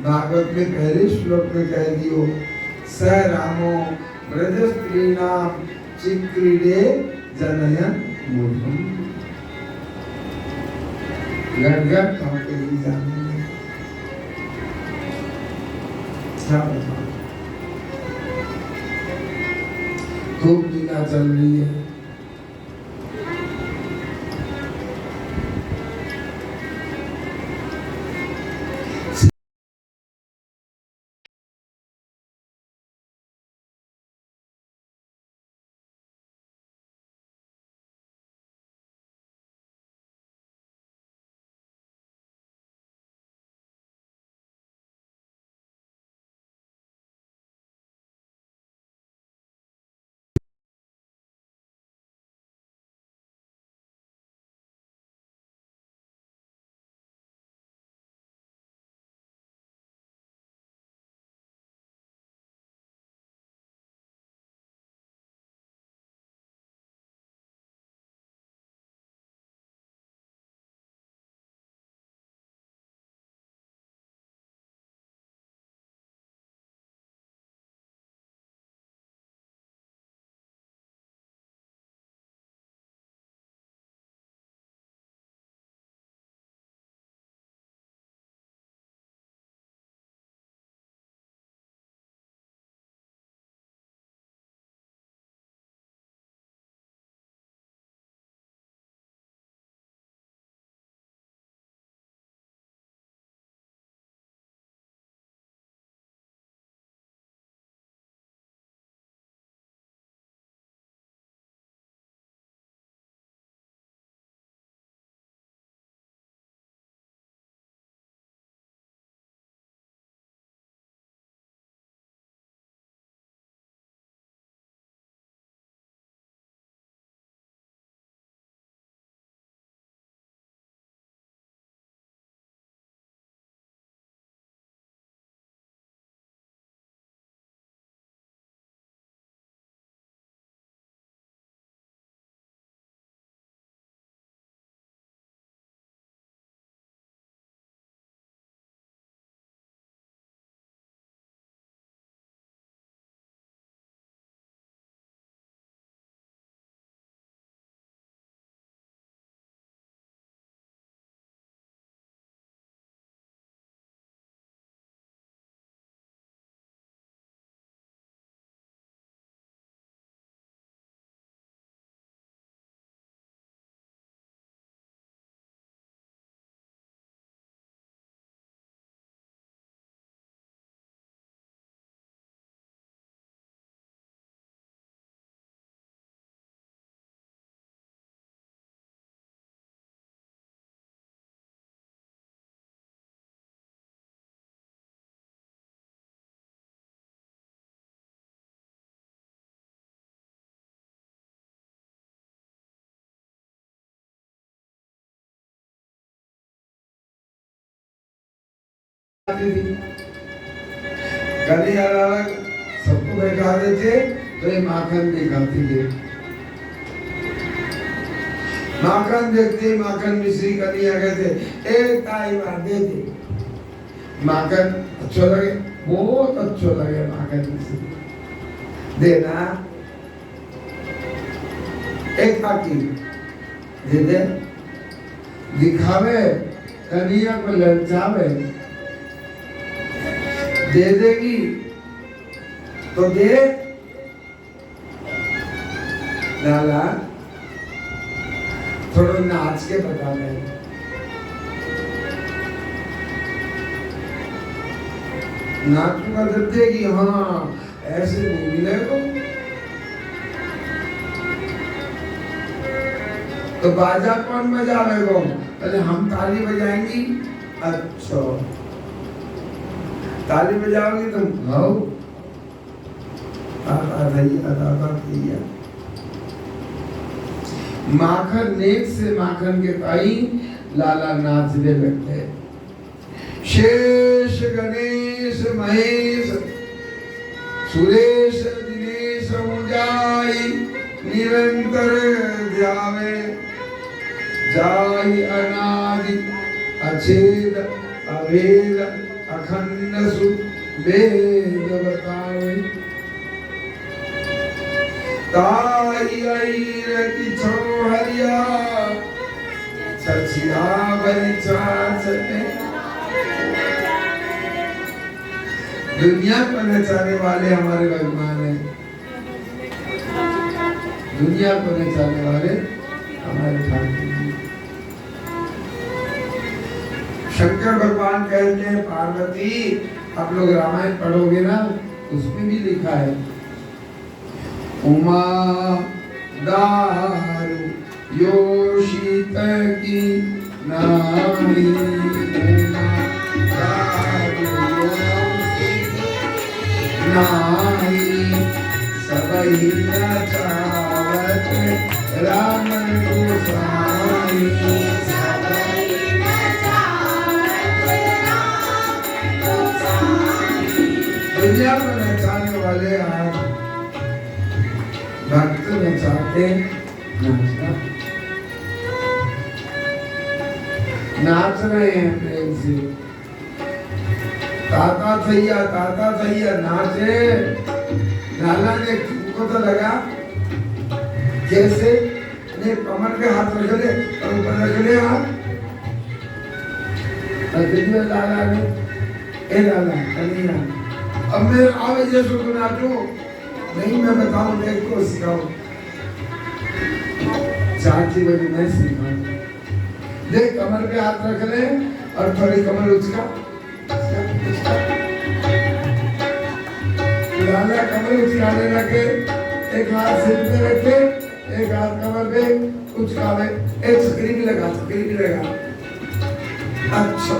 S1: भागवत में पहले श्लोक में कह दियो, स रामो ब्रज स्त्रीणाम चिक्रीडे जनयन मूढ़म। गड़गड़ खाते ही जाने खूब लीला चल रही है। जाती थी। कन्हैया लाला सबको बैठाते थे तो ये माखन दिखाती थी। माखन देखते माखन मिश्री कन्हैया कहते एक ताई बार दे दे। माखन अच्छा लगे, बहुत अच्छा लगे माखन मिश्री देना, एक आकी दे दे। दिखावे कन्हैया को ललचावे, दे देगी तो दे। लाला थोड़ा नाच के बता रहे, नाचूंगा जब देगी, हाँ ऐसे नहीं मिलेगा। तो बाजा कौन बजावेगा? अरे हम ताली बजाएंगी। अच्छा ताली बजाओगी तुम? हाँ दादा भैया। माखन नेक से माखन के ताई लाला नाचने लगते। शेष गणेश महेश सुरेश दिनेश उजाई निरंतर ध्यावे, जाई अनादि अछेद अभेद अखंड सुवेद बतावे। ताई अईर की छो हरिया सचिया भरी चाचने। दुनिया को नचाने वाले हमारे भगवान हैं, दुनिया को नचाने वाले हमारे ठाकुर जी। शंकर भगवान कहते हैं पार्वती, आप लोग रामायण पढ़ोगे ना उसमें भी लिखा है उमा दारू योषित की नारी, उमा दारू योषित नारी, सबही नचावत राम गोसाई। दुनिया में नचाने वाले आज भक्त नचाते नाच रहे हैं प्रेम से। ताता थैया नाचे। लाला ने तुमको तो लगा जैसे ने कमर पे हाथ रख ले और ऊपर रख ले हाथ। लाला ने ए लाला कन्हैया अब मैं आवे जैसे तो नाचो नहीं, मैं बताऊं देख को सिखाऊं। चाची बड़ी मैं सिखाऊं। देख कमर पे हाथ रख ले और थोड़ी कमर उचका। लाला कमर उचकाने लगे, एक हाथ सिर पे रखे, एक हाथ कमर पे उचकावे, एक छकरी भी लगा। अच्छा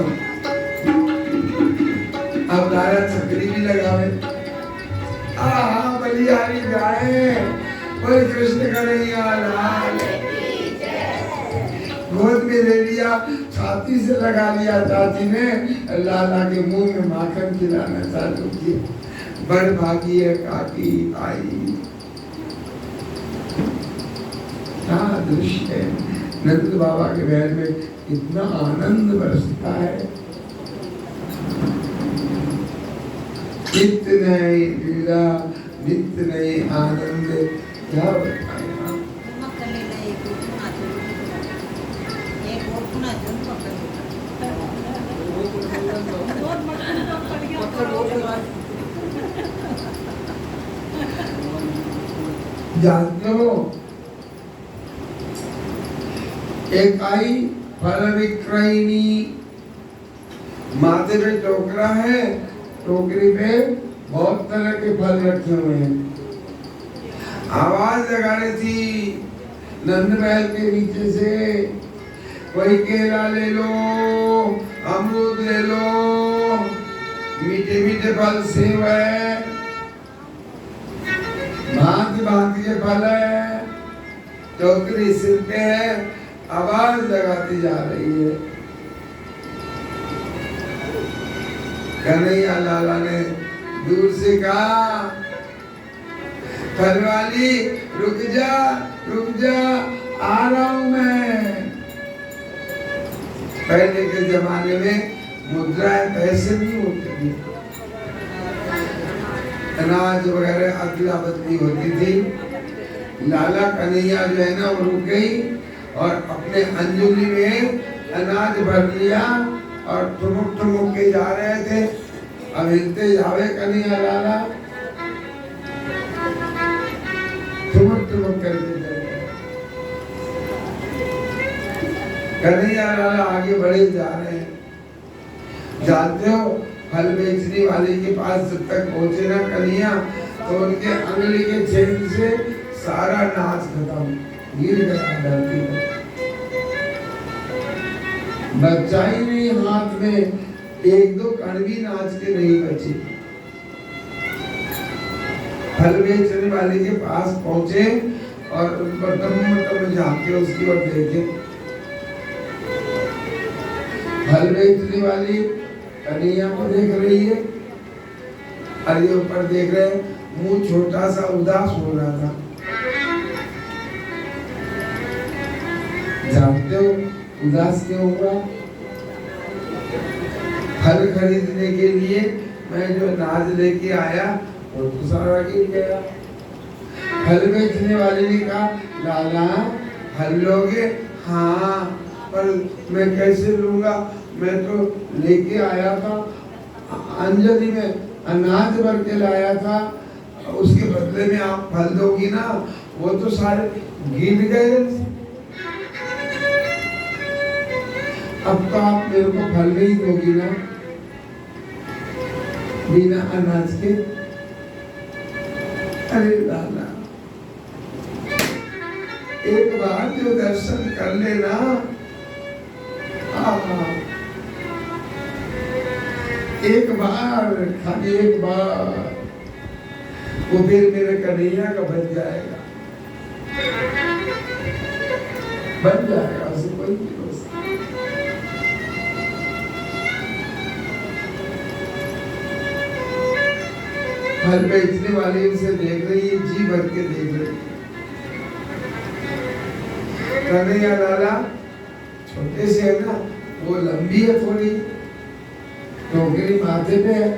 S1: अब लाला छकरी भी लगावे। बलिहारी गाए बोल कृष्ण कन्हैया लाल। गोद में ले लिया, छाती से लगा लिया चाची ने, लाला के मुंह में माखन खिलाना चालू किया। बड़ भागी है काकी आई। हाँ दृश्य है, नंद बाबा के महल में इतना आनंद बरसता है, नित्य नई लीला, नित्य नई आनंद, क्या बताएं। जानते हो एक आई फल विक्रयिनी, माथे पे टोकरा है, टोकरी पे बहुत तरह के फल रखे हुए हैं। आवाज लगा रही थी नंद महल के नीचे से, कोई केला ले लो, अमरूद ले लो, मीठे मीठे फल सेब है, भांति भांति के फल है, टोकरी सिर पे है, आवाज लगाती जा रही है। कन्हैया लाला ने दूर से कहा, फलवाली रुक जा आ रहा हूं मैं। पहले के जमाने में मुद्राएं पैसे नहीं होते थे, अनाज वगैरह अदला बदली होती थी। लाला कन्हैया जो है ना वो रुक गई और अपने अंजुली में अनाज भर लिया और ठुमुक ठुमुक के जा रहे थे। अब हिलते जावे कन्हैया लाला, ठुमुक ठुमुक करके कन्हैया लाला आगे बढ़े जा रहे हैं। जानते हो फल बेचने वाले के पास जब तक पहुंचे ना कन्हैया तो उनके अंगली के छेद से सारा नाच खत्म, गिर गया धरती पर। बच्चा ही नहीं हाथ में, एक दो कण भी नाच के नहीं बची। फल बेचने वाले के पास पहुंचे और उन पर दम झांके उसकी ओर देखे। फल बेचने वाली कन्हैया को देख रही है, अरे ऊपर देख रहे, मुंह छोटा सा उदास हो रहा था। जानते हो उदास क्यों हुआ? फल खरीदने के लिए मैं जो अनाज लेके आया वो तो सारा गिर गया। फल बेचने वाले ने कहा, लाला फल लोगे? हाँ, पर मैं कैसे लूंगा, मैं तो लेके आया था, अंजलि में अनाज भर के लाया था, उसके बदले में आप फल दोगी ना? वो तो सारे गिर गए। अब तो आप मेरे को फल नहीं दोगी ना बिना अनाज के? अरे लाला एक बार जो दर्शन कर लेना, एक बार, खाली एक बार, वो फिर मेरे कन्हैया का बन जाएगा, उसे कोई भरोसा। फल बेचने वाले उसे देख रही है, जी भर के देख रही है। कन्हैया लाला छोटे से है ना, वो लंबी है थोड़ी, टोकरी माथे पे है।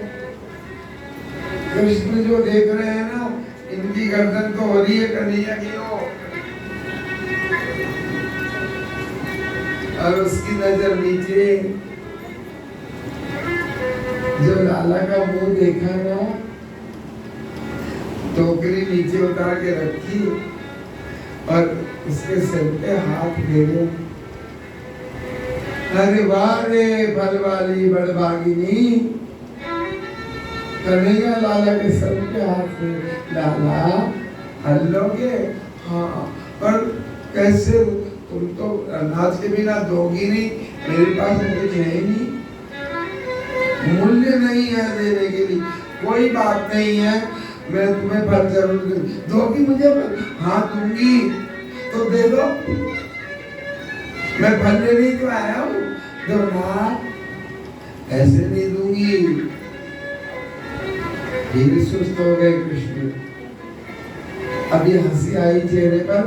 S1: कृष्ण जो देख रहे हैं ना, इनकी गर्दन तो हो रही है कन्हैया की ओर, और उसकी नजर नीचे। जब लाला का मुंह देखा ना, टोकरी नीचे उतार के रखी और उसके सिर पे हाथ फेरे। अरे वाह रे फल वाली बड़भागिनी, कन्हैया लाला के सर पे हाथ फेरे। लाला फल लोगे? हाँ, पर कैसे? तुम तो अनाज के बिना दोगी नहीं, मेरे पास कुछ है नहीं, मूल्य नहीं है देने के लिए। कोई बात नहीं है, मैं तुम्हें फल जरूर दोगी मुझे? हाँ दूंगी, तो दे दो, मैं फल लेने तो आया हूँ, दो ना, ऐसे नहीं दूंगी। फिर सुस्त हो गए कृष्ण, अभी हंसी आई चेहरे पर,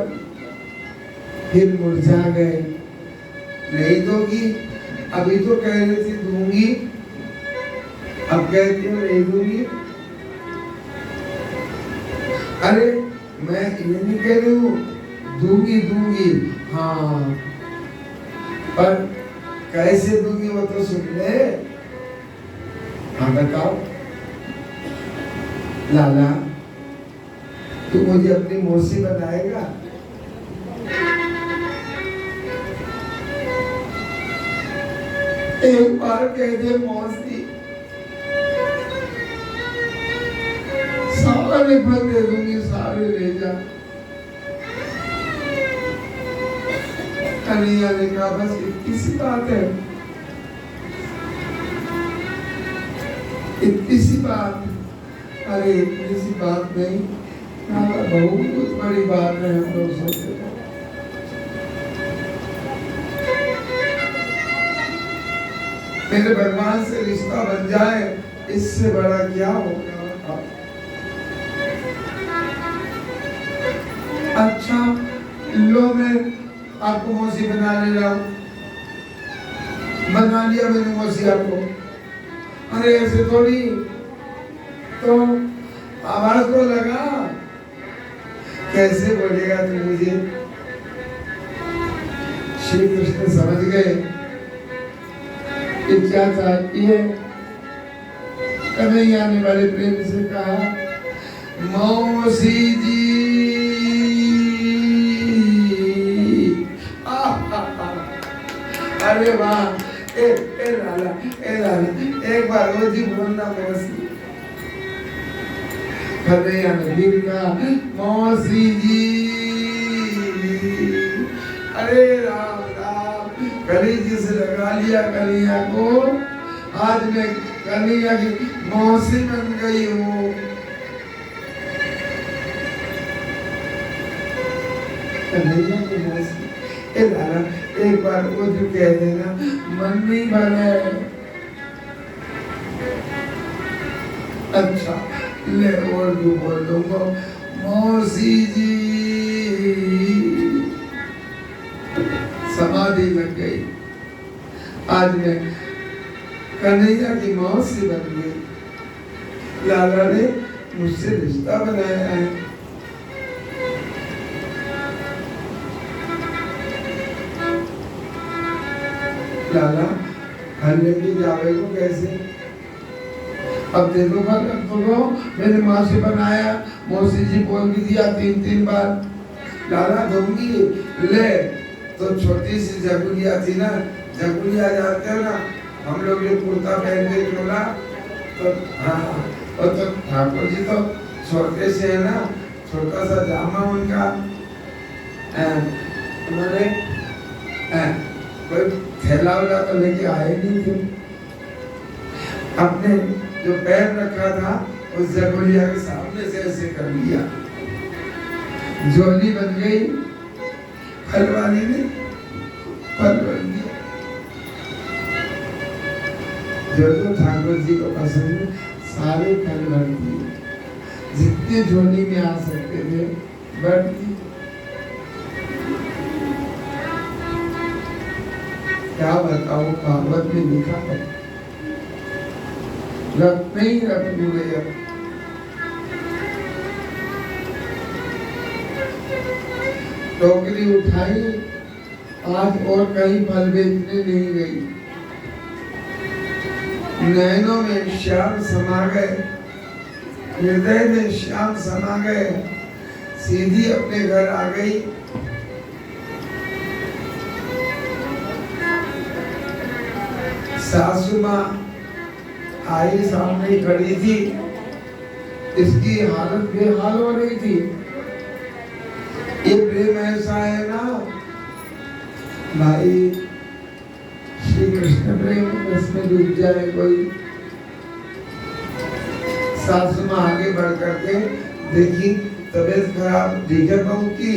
S1: फिर मुरझा गए। नहीं दोगी? अभी तो कह रही थी दूंगी, अब कहती हूँ नहीं दूंगी। अरे मैं ये नहीं कह रही हूँ, दूंगी। हाँ, पर कैसे दूंगी वो तो सुन ले। हाँ बताओ लाला, तू मुझे अपनी मौसी बनाएगा? एक बार कह दे मौसी, सारे फल दे दूंगी, सारे ले जा। कन्हैया ने कहा, बस इतनी सी बात है, इतनी सी बात? अरे इतनी सी बात नहीं, बहुत बड़ी बात है। हम लोग सोचते मेरे भगवान से रिश्ता बन जाए इससे बड़ा क्या होगा? अच्छा लो मैं आपको मौसी बना ले रहा हूँ, बना लिया मैंने मौसी आपको। अरे ऐसे थोड़ी, तो आवाज तो लगा, कैसे बोलेगा तू मुझे? श्री कृष्ण समझ गए कि क्या चाहिए। कन्हैया ने बड़े प्रेम से कहा, मौसी जी। अरे वाह, ए लाला, एक बार वो जी बोलना मौसी। कन्हैया ने फिर कहा, मौसी जी। अरे राम राम, कन्हैया से लगा लिया कन्हैया को। आज मैं कन्हैया की मौसी बन गई हूँ। कन्हैया की मौसी। ए लाला, एक बार वो जो कह देना, मन नहीं भरे। अच्छा ले और जो बोल दूंगा, मौसी जी। समाधि लग गई। आज मैं कन्हैया की मौसी बन गई। लाला ने मुझसे रिश्ता बनाया है। लाला हल लेके जावे को कैसे? अब देखो मैंने माँ से बनाया, मौसी जी बोल भी दिया 3 बार। लाला दूंगी ले। तो छोटी सी जगुलिया थी ना, जगुलिया जानते हो ना, हम लोग ये कुर्ता पहन के चोला, तो हाँ, और तो ठाकुर जी तो छोटे से है ना, छोटा सा जामा उनका, उन्होंने कोई थैला वाला तो लेके आए नहीं थे। अपने जो पैर रखा था उस जगुलिया के सामने से ऐसे कर लिया, झोली बन गई। फलवानी ने फल बन गया। जो ठाकुर जी को पसंद है सारे फल भर दिए, जितने झोली में आ सकते थे भर दिए। क्या बताओ, भागवत में लिखा है, रख नहीं रख पूरे। टोकरी उठाई, आज और कहीं फल बेचने नहीं गई। नैनों में श्याम समा गए, हृदय में श्याम समा गए, सीधी अपने घर आ गई। सासू माँ आई सामने खड़ी थी, इसकी हालत बेहाल हो रही थी। ये प्रेम ऐसा है ना भाई, श्री कृष्ण प्रेम इसमें डूब जाए कोई। सासू माँ आगे बढ़ करके देखी तबीयत खराब, डीजल बहू की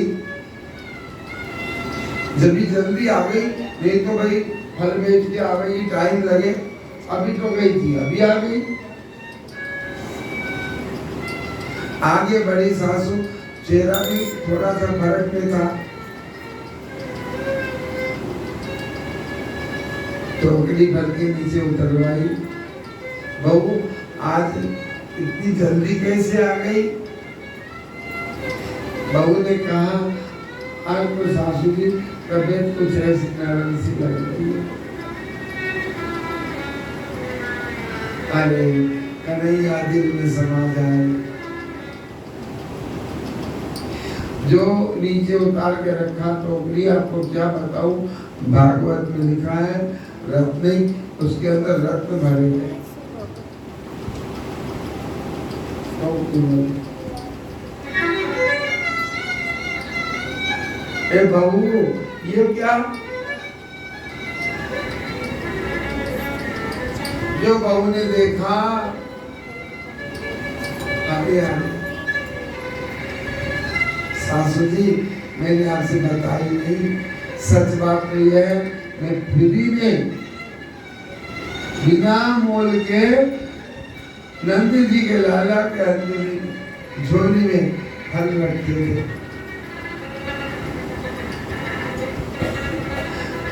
S1: जब जल्दी आ गई, नहीं तो भाई फल बेच के आ गई, टाइम लगे। अभी तो गई थी, अभी आ गई। आगे बढ़ी सासू, चेहरा भी थोड़ा सा फर्क में था। टोकरी भर के नीचे उतरवाई। बहू आज इतनी जल्दी कैसे आ गई? बहू ने कहा, आज तो सासू की तबीयत कुछ ऐसी नरम सी लग रही है। अरे कन्हैया दिल में समा जाए। जो नीचे उतार के रखा टोकरी, आपको क्या बताऊं, भागवत में लिखा है रत्न, उसके अंदर रत्न भरे हैं। ए बहू, ये क्या? जो बहू ने देखा, अरे सासू जी मैंने आपसे बताई नहीं, सच बात नहीं है, मैं फ्री में बिना मोल के नंदी जी के लाला के अंजलि झोली में फल रखे थे।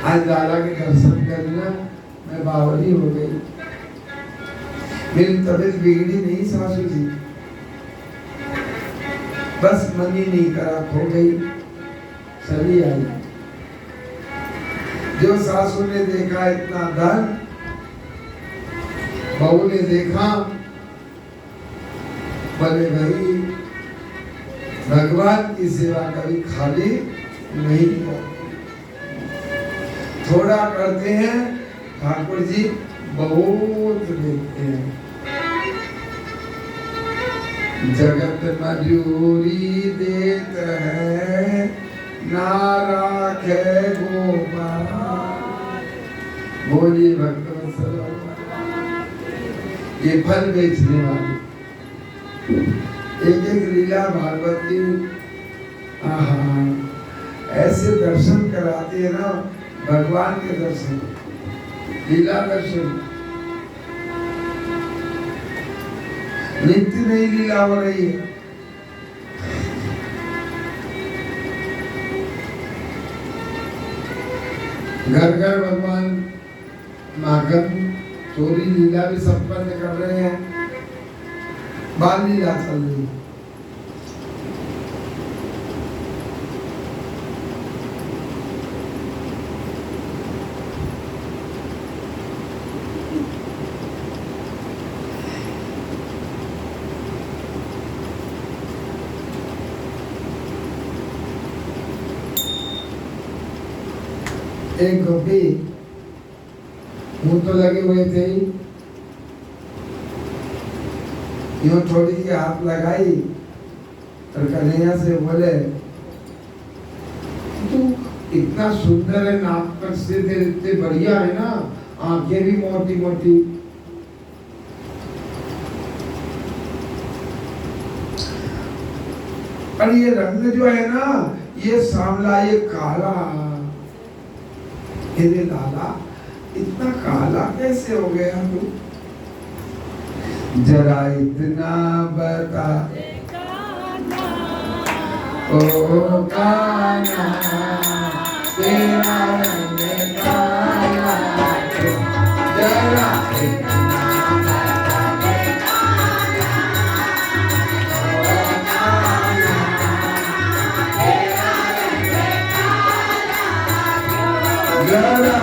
S1: आज लाला के दर्शन करना मैं बावली हो गई। मेरी तबीयत बिगड़ी नहीं सासू जी, बस मन ही नहीं करा, खो गई, चली आई। जो सासू ने देखा इतना धन, बहू ने देखा, बोले भाई भगवान की सेवा कभी खाली नहीं होती, थोड़ा करते हैं ठाकुर जी बहुत देते हैं। जगत मजूरी देत है ना राखे गोपाल। बोलिए भक्तवत्सल, ये फल बेचने वाले एक एक लीला भागवत की ऐसे दर्शन कराते हैं ना, भगवान के दर्शन, लीला दर्शन। नित्य नई लीला हो रही है। घर घर भगवान मागम चोरी लीला भी संपन्न कर रहे हैं, बाल लीला चल रही है। एक गोपी मुंह तो लगे हुए थे, यूं थोड़ी सी हाथ लगाई और कन्हैया से बोले तू इतना सुंदर है, नाक पर से तेरे इतने बढ़िया है ना, आंखें भी मोटी मोटी, और ये रंग जो है ना, ये सांवला, ये काला, मेरे लाला इतना काला कैसे हो गया तू? जरा इतना बता ओ काना, तेरा रंग काला, जरा इतना बता दे काना, ओ काना, तेरा रंग काला, जरा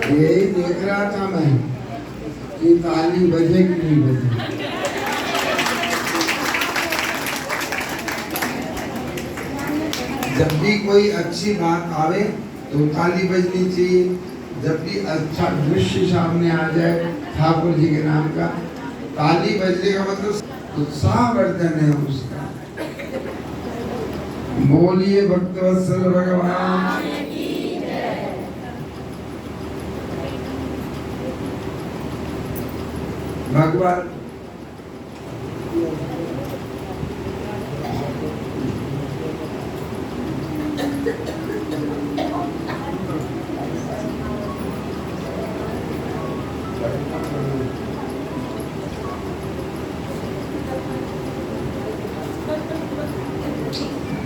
S1: यही देख रहा था मैं कि ताली बजे कि नहीं बजे। जब भी कोई अच्छी बात आवे तो ताली बजनी चाहिए। जब भी अच्छा दृश्य सामने आ जाए ठाकुर जी के नाम का, ताली बजने का मतलब उत्साहवर्धन है उसका। बोलिए भक्तवत्सल भगवान। भगवान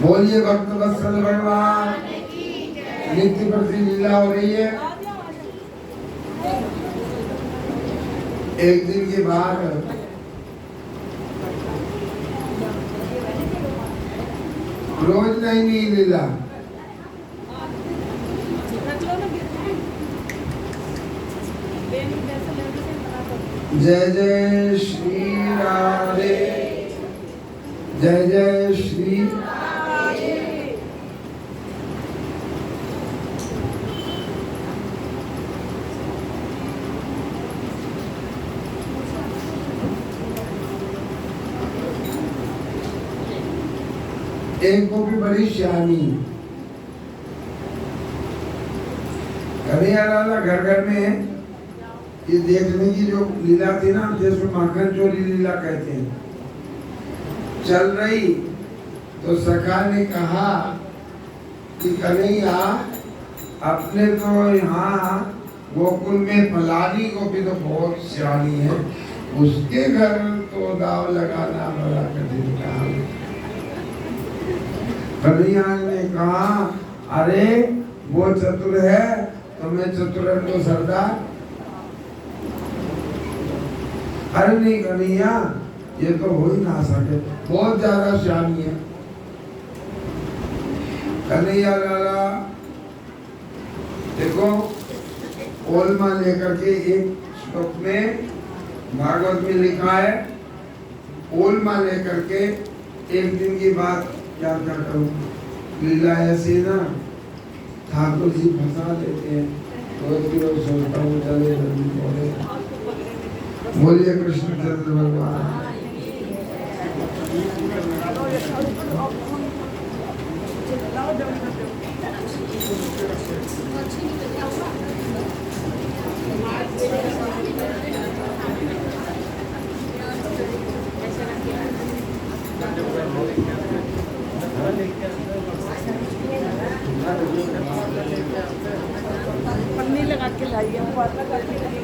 S1: बोलिए भक्तवत्सल भगवान। नित्य प्रति लीला हो रही है। एक दिन के बाद रोज नहीं लीला। जय जय श्री राधे, जय जय श्री एक को भी बड़ी श्यामी कन्हैया लाला घर घर में ये देखने की जो लीला थी ना, जैसे माखन चोरी लीला कहते हैं, चल रही। तो सखा ने कहा कि कन्हैया अपने तो यहाँ गोकुल में फलानी गोपी तो बहुत सियानी है, उसके घर तो दाव लगाना बड़ा कठिन काम। कन्हैया ने कहा अरे वो चतुर है तो मैं चतुर तो सरदार। अरे नहीं कन्हैया ये तो हो ही ना सके, बहुत ज्यादा शानी है। कन्हैया लाला देखो ओलमा लेकर के एक श्लोक में भागवत में लिखा है, ओलमा लेकर के एक दिन की बात क्या करूं, लीला ऐसी ना ठाकुर जी फंसा लेते हैं, रोज की रोज सोचता हूँ चले जल्दी बोले। बोलिए कृष्णचंद्र भगवान।
S2: पन्नी लगा के लाइए, लगा के लाइए।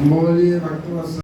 S1: बोलिए भक्तवत्सल।